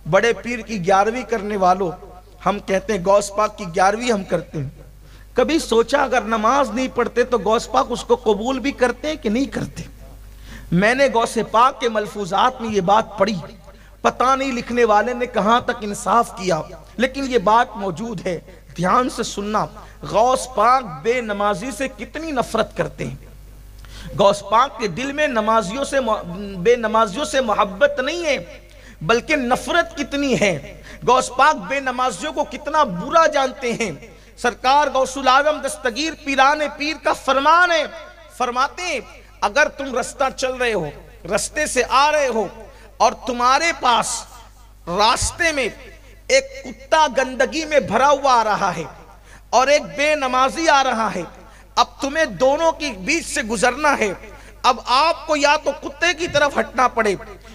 بڑے پیر کی 11ویں کرنے والوں، ہم کہتے ہیں غوث پاک کی 11ویں ہم کرتے ہیں. کبھی سوچا اگر نماز نہیں پڑھتے تو غوث پاک اس کو قبول بھی کرتے ہیں کہ نہیں کرتے؟ میں نے غوث پاک کے ملفوظات میں یہ بات پڑھی، پتہ نہیں لکھنے والے نے کہاں تک انصاف کیا، لیکن یہ بات موجود ہے، دھیان سے سننا. غوث پاک بے نمازی سے کتنی نفرت کرتے ہیں. غوث پاک کے دل میں بے نمازیوں سے محبت نہیں ہے، بلکہ نفرت کتنی ہے. غوث پاک بے نمازیوں کو کتنا برا جانتے ہیں. سرکار غوث العظم دستگیر پیران پیر کا فرمان ہے، فرماتے ہیں اگر تم رستہ چل رہے ہو، رستے سے آ رہے ہو اور تمہارے پاس راستے میں ایک کتا گندگی میں بھرا ہوا آ رہا ہے اور ایک بے نمازی آ رہا ہے، اب تمہیں دونوں کی بیچ سے گزرنا ہے. اب آپ کو یا تو کتے کی طرف ہٹنا پڑے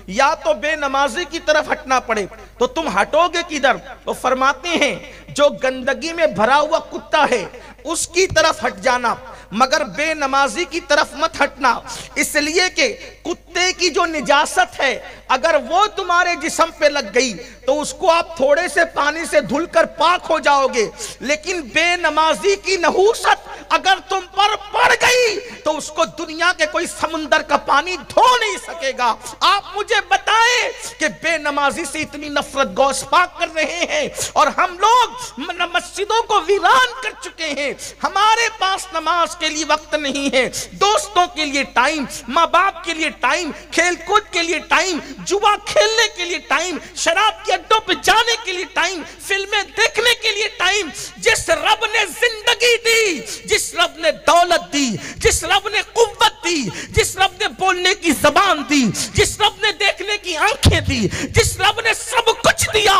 یا تو بے نمازی کی طرف ہٹنا پڑے، تو تم ہٹو گے کدھر؟ تو فرماتے ہیں جو گندگی میں بھرا ہوا کتا ہے اس کی طرف ہٹ جانا، مگر بے نمازی کی طرف مت ہٹنا، اس لیے کہ کتے کی جو نجاست ہے اگر وہ تمہارے جسم پہ لگ گئی تو اس کو آپ تھوڑے سے پانی سے دھل کر پاک ہو جاؤ گے، لیکن بے نمازی کی نحوست اگر تم پر پڑ گئی تو اس کو دنیا کے کوئی سمندر کا پانی دھو نہیں سکے گا. آپ مجھے بتائیں کہ بے نمازی سے اتنی نفرت غوث پاک کر رہے ہیں اور ہم لوگ مسجدوں کو ویران کر چکے ہیں. ہمارے پاس نماز کے لیے وقت نہیں ہے، دوستوں کے لیے ٹائم، ماں باپ کے لیے ٹائم، کھیل کود کے لیے ٹائم، جوا کھیلنے کے لیے ٹائم، شراب کے اڈوں پہ جانے کے لیے ٹائم، فلمیں دیکھنے کے لیے ٹائم. جس رب نے زندگی دی، جس رب نے دولت دی، جس رب نے قوت دی، جس رب نے بولنے کی زبان دی، جس رب نے دیکھنے کی آنکھیں دی، جس رب نے سب کچھ دیا،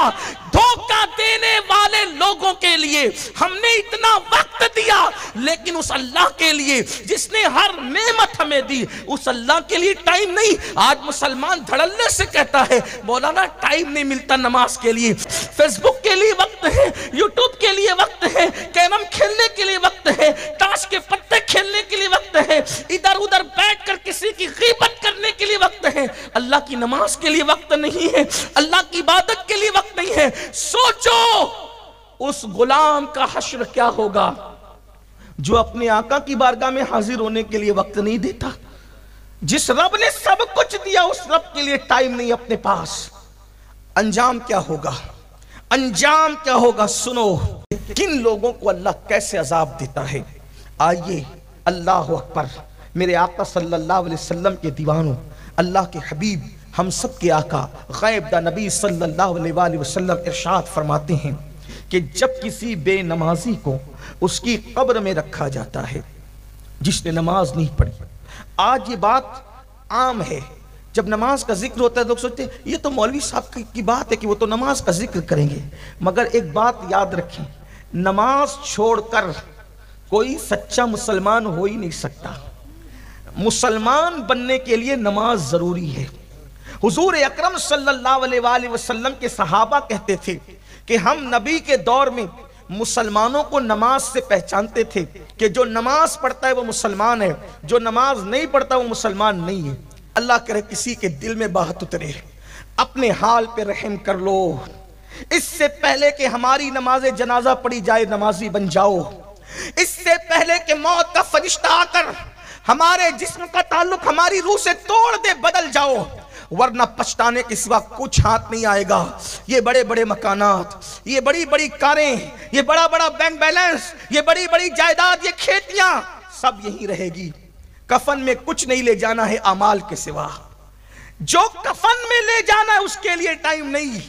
دھوکہ دینے والے لوگوں کے لیے ہم نے اتنا وقت دیا، لیکن اس اللہ کے لیے جس نے ہر نعمت ہمیں دی اس اللہ کے لیے ٹائم نہیں. آج مسلمان دھڑلنے سے کہتا ہے مولانا ٹائم نہیں ملتا نماز کے لیے، فیس بک کے لیے وقت ہے، یوٹیوب کے لیے وقت ہے، کیرم کھیلنے کے لیے وقت ہے، تاش کے پتے کھیلنے کے لیے وقت ہے، ادھر ادھر بیٹھ کر کسی کی غیبت کرنے کے لیے وقت ہے. اللہ کی نماز کے لیے وقت نہیں ہے، اللہ کی عبادت کے لیے وقت نہیں ہے. سوچو اس غلام کا حشر کیا ہوگا جو اپنے آقا کی بارگاہ میں حاضر ہونے کے لیے وقت نہیں دیتا. جس رب نے سب کچھ دیا اس رب کے لیے ٹائم نہیں اپنے پاس. انجام کیا ہوگا؟ انجام کیا ہوگا؟ سنو کن لوگوں کو اللہ کیسے عذاب دیتا ہے. آئیے اللہ اکبر. میرے آقا صلی اللہ علیہ وسلم کے دیوانوں، اللہ کے حبیب، ہم سب کے آقا غیب دا نبی صلی اللہ علیہ وآلہ وسلم ارشاد فرماتے ہیں کہ جب کسی بے نمازی کو اس کی قبر میں رکھا جاتا ہے جس نے نماز نہیں پڑھی. آج یہ بات عام ہے، جب نماز کا ذکر ہوتا ہے لوگ سوچتے ہیں یہ تو مولوی صاحب کی بات ہے کہ وہ تو نماز کا ذکر کریں گے. مگر ایک بات یاد رکھیں، نماز چھوڑ کر کوئی سچا مسلمان ہو ہی نہیں سکتا. مسلمان بننے کے لیے نماز ضروری ہے. حضور اکرم صلی اللہ علیہ وآلہ وسلم کے صحابہ کہتے تھے کہ ہم نبی کے دور میں مسلمانوں کو نماز سے پہچانتے تھے کہ جو نماز پڑھتا ہے وہ مسلمان ہے، جو نماز نہیں پڑھتا وہ مسلمان نہیں ہے. اللہ کرے کسی کے دل میں بات اترے، اپنے حال پہ رحم کر لو. اس سے پہلے کہ ہماری نماز جنازہ پڑھی جائے نمازی بن جاؤ. اس سے پہلے کہ موت کا فرشتہ آ کر ہمارے جسم کا تعلق ہماری روح سے توڑ دے بدل جاؤ، ورنہ پچھتانے کے سوا کچھ ہاتھ نہیں آئے گا. یہ بڑے بڑے مکانات، یہ بڑی بڑی کاریں، یہ بڑا بڑا بینک بیلنس، یہ بڑی بڑی جائیداد، یہ کھیتیاں سب یہی رہے گی. کفن میں کچھ نہیں لے جانا ہے اعمال کے سوا. جو کفن میں لے جانا ہے اس کے لیے ٹائم نہیں،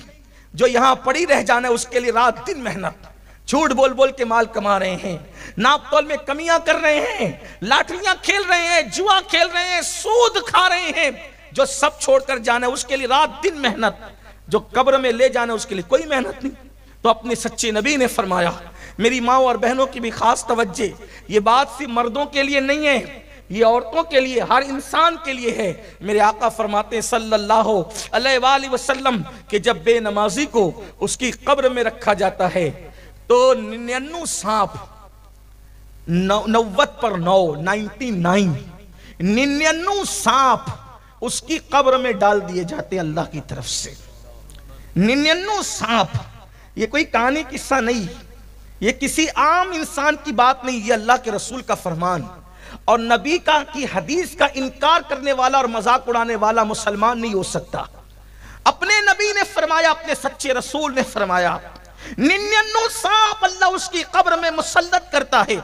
جو یہاں پڑی رہ جانا ہے اس کے لیے رات دن محنت. جھوٹ بول بول کے مال کما رہے ہیں، ناپ تول میں کمیاں کر رہے ہیں، لاٹریاں کھیل رہے ہیں، جوا کھیل رہے ہیں، سود کھا رہے ہیں. جو سب چھوڑ کر جانا ہے اس کے لیے رات دن محنت، جو قبر میں لے جانا ہے اس کے لیے کوئی محنت نہیں. تو اپنے سچے نبی نے فرمایا، میری ماں اور بہنوں کی بھی خاص توجہ، یہ بات صرف مردوں کے لیے نہیں ہے، یہ عورتوں کے لیے، ہر انسان کے لیے ہے. میرے آقا فرماتے ہیں صلی اللہ علیہ وآلہ وسلم کہ جب بے نمازی کو اس کی قبر میں رکھا جاتا ہے تو 99 سانپ، 90 پر 9، 99 سانپ اس کی قبر میں ڈال دیے جاتے ہیں اللہ کی طرف سے. 99 सांप, ये कोई कहानी किस्सा नहीं, ये किसी आम इंसान की बात नहीं, ये अल्लाह के रसूल का फरमान। और नबी का की हदीस का इनकार करने वाला और मजाक उड़ाने वाला मुसलमान नहीं हो सकता। अपने नबी ने फरमाया, अपने सच्चे रसूल ने फरमाया, 99 सांप अल्लाह उसकी कब्र में मुसल्लत करता है।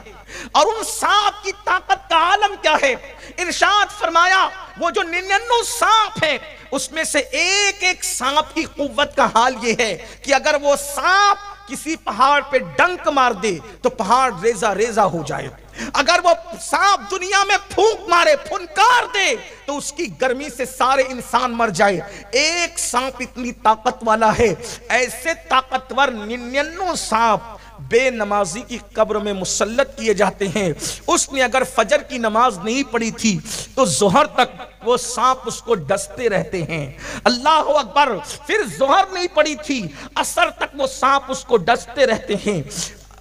और उन सांप की ताकत का आलम क्या है? इरशाद फरमाया, वो जो 99 सांप है उसमें से एक एक सांप की कुव्वत का हाल ये है कि अगर वो सांप किसी पहाड़ पे डंक मार दे तो पहाड़ रेजा रेजा हो जाए। अगर वो सांप दुनिया में फूंक मारे, फुनकार दे, तो उसकी गर्मी से सारे इंसान मर जाए। एक सांप इतनी ताकत वाला है। ऐसे ताकतवर 99 सांप बेनमाजी की कब्र में मुसल्लत किए जाते हैं। उसने अगर फजर की नमाज नहीं पढ़ी थी तो जोहर तक वो सांप उसको डसते रहते हैं। अल्लाह अकबर। फिर जोहर नहीं पढ़ी थी, असर तक वो सांप उसको डसते रहते हैं।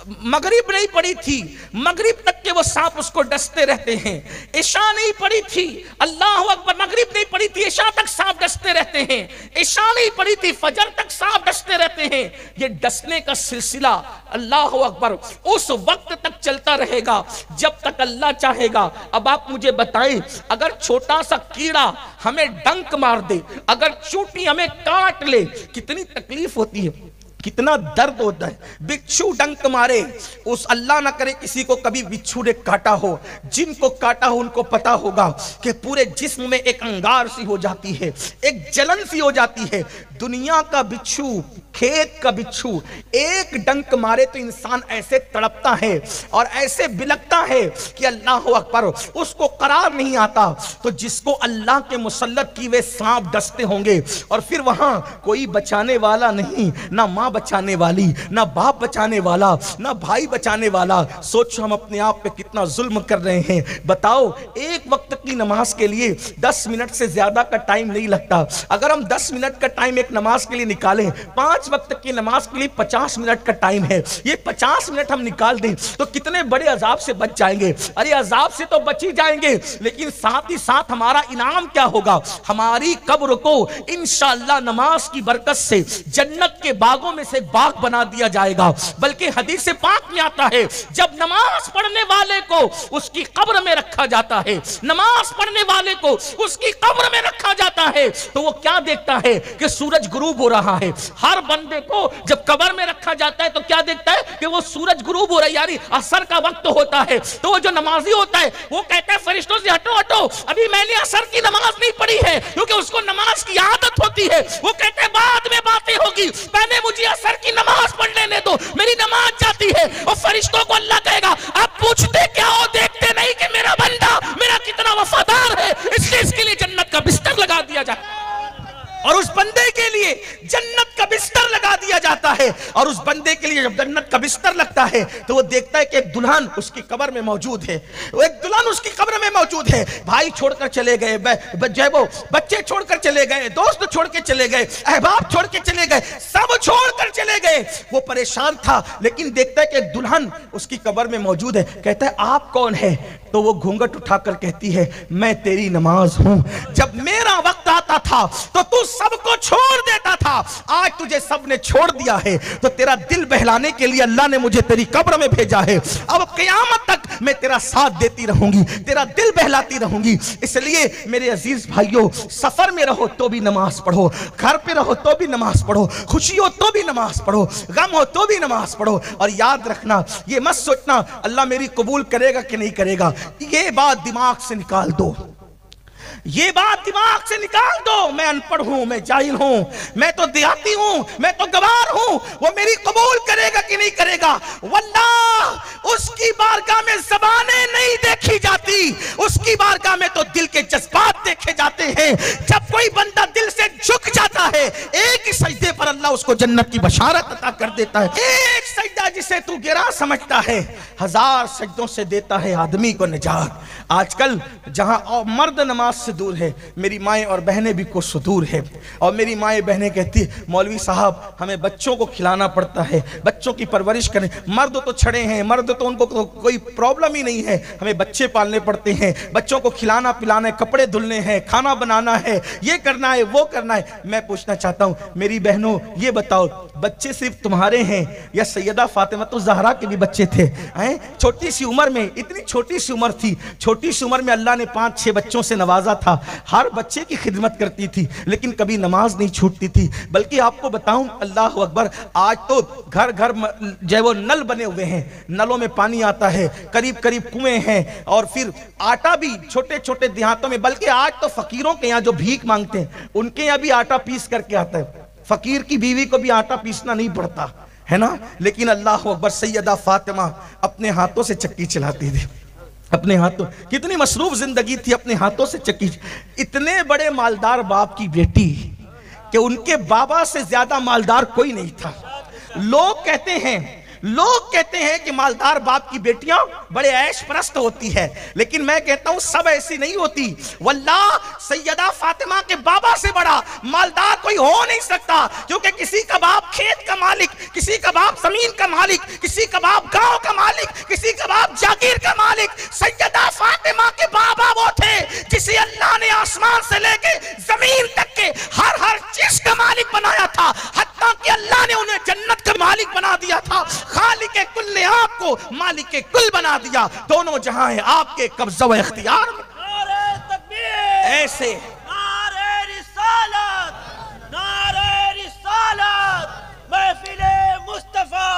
मगरिब नहीं पड़ी थी, मगरिब तक के वो सांप उसको डसते रहते हैं। इशा नहीं पड़ी थी, अल्लाह अकबर, मगरिब नहीं पड़ी थी, इशा तक सांप डसते रहते हैं। इशा नहीं पड़ी थी, फजर तक सांप डसते रहते हैं। ये डसने का सिलसिला अल्लाह अकबर उस वक्त तक चलता रहेगा जब तक अल्लाह चाहेगा। अब आप मुझे बताएं, अगर छोटा सा कीड़ा हमें डंक मार दे, अगर चूंटी हमें काट ले, कितनी तकलीफ होती है, कितना दर्द होता है। बिच्छू डंक मारे, उस अल्लाह ना करे किसी को कभी बिच्छू ने काटा हो, जिनको काटा हो उनको पता होगा कि पूरे जिस्म में एक अंगार सी हो जाती है, एक जलन सी हो जाती है। दुनिया का बिच्छू, खेत का बिच्छू एक डंक मारे तो इंसान ऐसे तड़पता है और ऐसे बिलकता है कि अल्लाह अकबर, उसको करार नहीं आता। तो जिसको अल्लाह के मुसल्लत की वे सांप डसते होंगे और फिर वहां कोई बचाने वाला नहीं, ना माँ बचाने वाली, ना बाप बचाने वाला, ना भाई बचाने वाला। सोचो हम अपने आप पे कितना जुल्म कर रहे हैं। बताओ, एक वक्त की नमाज के लिए 10 मिनट से ज्यादा का टाइम नहीं लगता। अगर हम 10 मिनट का टाइम एक नमाज के लिए निकालें, 5 वक्त की नमाज के लिए 50 मिनट का टाइम है, ये 50 मिनट हम निकाल दें तो कितने बड़े अजाब से बच जाएंगे। अरे अजाब से तो बच ही जाएंगे, लेकिन साथ ही साथ हमारा इनाम क्या होगा? हमारी कब्र को इंशाअल्लाह नमाज की बरकत से जन्नत के बागों में से बाग बना दिया जाएगा। बल्कि हदीस पाक में आता है, जब नमाज पढ़ने वाले को उसकी कब्र में रखा जाता है, नमाज पढ़ने वाले को उसकी कब्र में रखा जाता है, तो वो क्या देखता है कि सूरज गुरूब हो रहा है। हर बंदे को जब कब्र में रखा जाता है तो क्या देखता है कि वो सूरज गुरूब हो रहा है, यानी असर का वक्त होता है। तो वो जो नमाजी होता है वो कहता है फरिश्तों से हटो हटो, अभी मैंने असर की नमाज नहीं पढ़ी है, क्योंकि उसको नमाज की आदत होती है। वो कहते हैं बाद में बातें होगी, पहले मुझे असर की नमाज पढ़ लेने दो, मेरी नमाज जाती है। और फरिश्तों को अल्लाह कहेगा, आप पूछते क्या हो, देखते नहीं कि मेरा बंदा मेरा कितना वफादार है, इसलिए इसके लिए जन्नत का बिस्तर लगा दिया जाए। और उस बंदे के लिए जन्नत का बिस्तर लगा दिया जाता है। और उस बंदे के लिए जब जन्नत का बिस्तर लगता है तो वो देखता है कि एक दुल्हन उसकी कब्र में मौजूद है, वो एक दुल्हन उसकी कब्र में मौजूद है। भाई छोड़कर चले गए, वो बच्चे छोड़कर चले गए, दोस्त छोड़ के चले गए, अहबाब छोड़ के चले गए, सब छोड़कर चले गए। वो परेशान था, लेकिन देखता है कि एक दुल्हन उसकी कब्र में मौजूद है। कहता है आप कौन है? तो वो घूंघट उठाकर कहती है, मैं तेरी नमाज हूं। जब मेरा वक्त आता था तो तू सबको छोड़ देता था, आज तुझे सबने छोड़ दिया है, तो तेरा दिल बहलाने के लिए अल्लाह ने मुझे तेरी कब्र में भेजा है। अब क़यामत तक मैं तेरा साथ देती रहूंगी, तेरा दिल बहलाती रहूंगी। इसलिए मेरे अजीज भाइयों, सफर में रहो तो भी नमाज पढ़ो, घर पे रहो तो भी नमाज पढ़ो, खुशी हो तो भी नमाज पढ़ो, गम हो तो भी नमाज पढ़ो। और याद रखना, ये मत सोचना अल्लाह मेरी कबूल करेगा कि नहीं करेगा, ये बात दिमाग से निकाल दो, ये बात दिमाग से निकाल दो। मैं अनपढ़ हूं, मैं जाहिल हूं, मैं तो देहाती हूं, मैं तो गवार हूं, वो मेरी कबूल करेगा कि नहीं करेगा? वल्लाह उसकी बारगाह में ज़बानें नहीं देखी जाती, उसकी बारगाह में तो दिल के जज्बात देखे जाते हैं। जब कोई बंदा दिल से झुक जाता है, एक ही सजदे पर अल्लाह उसको जन्नत की बशारत अता कर देता है। एक सजदा जिसे तू गिरा समझता है, हजार सजदों से देता है आदमी को निजात। आजकल जहां मर्द नमाज से दूर है, मेरी माएँ और बहनें भी कुछ दूर है। और मेरी माएँ बहनें कहती, मौलवी साहब हमें बच्चों को खिलाना पड़ता है, बच्चों की परवरिश करें। मर्द तो छड़े हैं, मर्द तो उनको तो कोई प्रॉब्लम ही नहीं है, हमें बच्चे पालने पड़ते हैं, बच्चों को खिलाना पिलाना है, कपड़े धुलने हैं, खाना बनाना है, ये करना है वो करना है। मैं पूछना चाहता हूं मेरी बहनों, ये बताओ बच्चे सिर्फ तुम्हारे हैं या सैयदा फातिमा तो ज़हरा के भी बच्चे थे? छोटी सी उम्र में, इतनी छोटी सी उम्र थी, छोटी सी उम्र में अल्लाह ने 5-6 बच्चों से नवाजा था, हर बच्चे की खिदमत करती थी, लेकिन कभी नमाज नहीं छूटती थी। बल्कि आपको बताऊं, अल्लाह अकबर, आज तो घर घर जो वो नल बने हुए हैं, नलों में पानी आता है, करीब करीब कुएं हैं, और फिर आटा भी छोटे छोटे देहातों में, बल्कि आज तो फकीरों के यहाँ जो भीख मांगते हैं उनके यहाँ भी आटा पीस करके आता है। फकीर की बीवी को भी आटा पीसना नहीं पड़ता है ना। लेकिन अल्लाह अकबर, सैयदा फातिमा अपने हाथों से चक्की चलाती थी, अपने हाथों, कितनी मसरूफ जिंदगी थी, अपने हाथों से चक्की। इतने बड़े मालदार बाप की बेटी कि उनके बाबा से ज्यादा मालदार कोई नहीं था। लोग कहते हैं कि मालदार बाप की बेटियां बड़े ऐश परस्त होती है, लेकिन मैं कहता हूं सब ऐसी नहीं होती। वल्लाह सैयदा फातिमा के बाबा से बड़ा मालदार कोई हो नहीं सकता, क्योंकि किसी का बाप खेत का मालिक, किसी का बाप जमीन का मालिक, किसी का बाप गांव का मालिक, किसी का बाप जागीर का मालिक। सैयदा फातिमा के बाबा वो थे जिसे अल्लाह ने आसमान से लेके जमीन तक के हर चीज का मालिक बनाया था, हत्ता कि अल्लाह ने उन्हें जन्नत का मालिक बना दिया था। खालिक के कुल ने आपको मालिक के कुल बना दिया, दोनों जहां है आपके कब्जा व इख्तियार में। नारे तकबीर, ऐसे नारे रिसालत, महफिले मुस्तफा।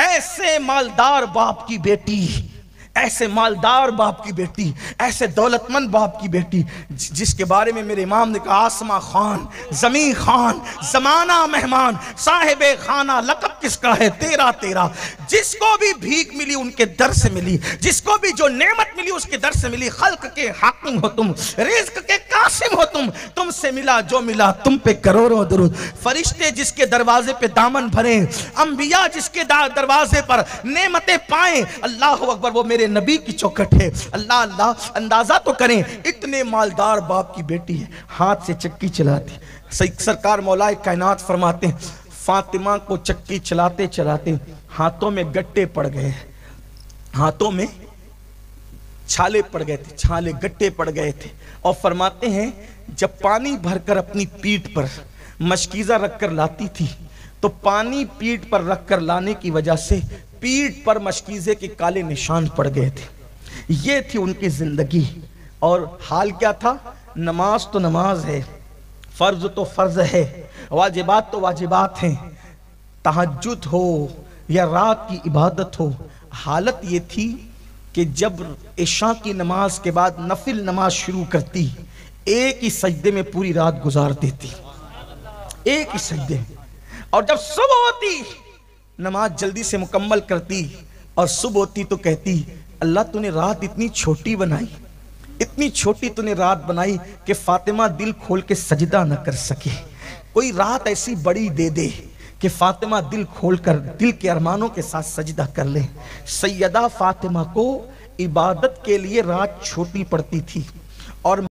ऐसे मालदार बाप की बेटी, ऐसे मालदार बाप की बेटी, ऐसे दौलतमंद बाप की बेटी, जिसके बारे में मेरे इमाम ने कहा, आसमा खान, जमीन खान, जमाना मेहमान, साहिबे खाना, लक़ब किसका है? तेरा तेरा। जिसको भी भीख मिली उनके दर से मिली, जिसको भी जो नेमत मिली उसके दर से मिली। खल्क के हाकिम हो तुम, रिज़्क़ के कासिम हो तुम, तुमसे मिला जो मिला तुम पे करोड़ों दुरूद। फरिश्ते जिसके दरवाजे पे दामन भरे, अंबिया जिसके दरवाजे पर नेमतें पाए। अल्लाह अकबर, वो मेरे नबी की चौखट है। अल्लाह अल्लाह, अंदाजा तो करें, इतने मालदार बाप की बेटी है, हाथ से चक्की चलाती। सरकार मौलाए कायनात फरमाते हैं, फातिमा को चक्की चलाते चलाते हाथों में गट्टे पड़ गए, हाथों में छाले पड़ गए थे, छाले गट्टे पड़ गए थे। और फरमाते हैं जब पानी भरकर अपनी पीठ पर मशकीज़ा रखकर लाती थी, तो पानी पीठ पर रखकर लाने की वजह से पीठ पर मशकीज़े के काले निशान पड़ गए थे। ये थी उनकी जिंदगी। और हाल क्या था? नमाज तो नमाज है, फर्ज तो फर्ज है, वाजिबात तो वाजिबात हैं, तहज्जुद हो या रात की इबादत हो। हालत ये थी कि जब इशा की नमाज के बाद नफिल नमाज शुरू करती, एक ही सजदे में पूरी रात गुजार देती, एक ही सजदे। और जब सुबह होती, नमाज जल्दी से मुकम्मल करती, और सुबह होती तो कहती, अल्लाह तूने रात इतनी छोटी बनाई, इतनी छोटी तूने रात बनाई कि फातिमा दिल खोल के सजदा न कर सके। कोई रात ऐसी बड़ी दे दे कि फातिमा दिल खोल कर दिल के अरमानों के साथ सजदा कर ले। सैयदा फातिमा को इबादत के लिए रात छोटी पड़ती थी, और